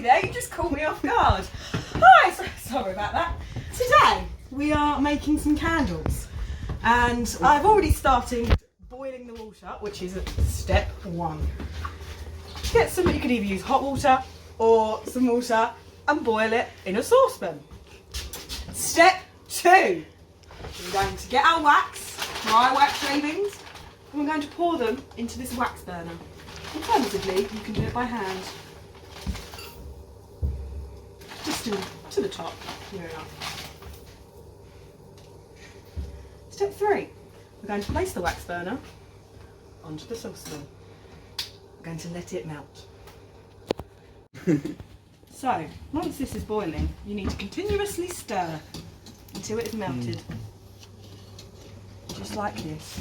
there, you just caught me off guard. Hi, sorry about that. Today we are making some candles, and I've already started boiling the water, which is step one. Get some, you could either use hot water or some water and boil it in a saucepan. Step two, we're going to get our wax, dry wax shavings, and we're going to pour them into this wax burner. Alternatively, you can do it by hand. Just to the top, near enough. Step three, we're going to place the wax burner onto the saucepan. We're going to let it melt. So, once this is boiling, you need to continuously stir until it is melted. Just like this.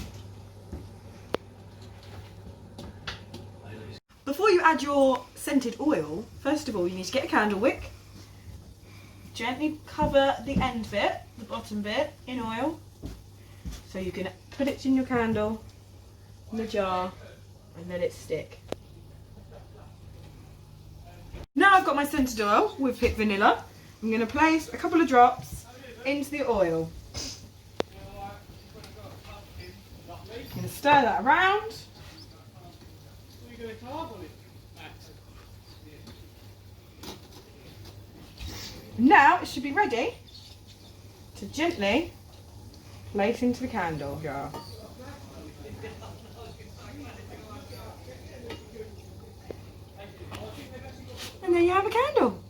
Before you add your scented oil, first of all you need to get a candle wick. Gently cover the end bit, the bottom bit, in oil. So you can put it in your candle, in the jar, and let it stick. Now I've got my scented oil with hip vanilla. I'm going to place a couple of drops into the oil. I'm going to stir that around. Now it should be ready to gently place into the candle jar. And there you have a candle.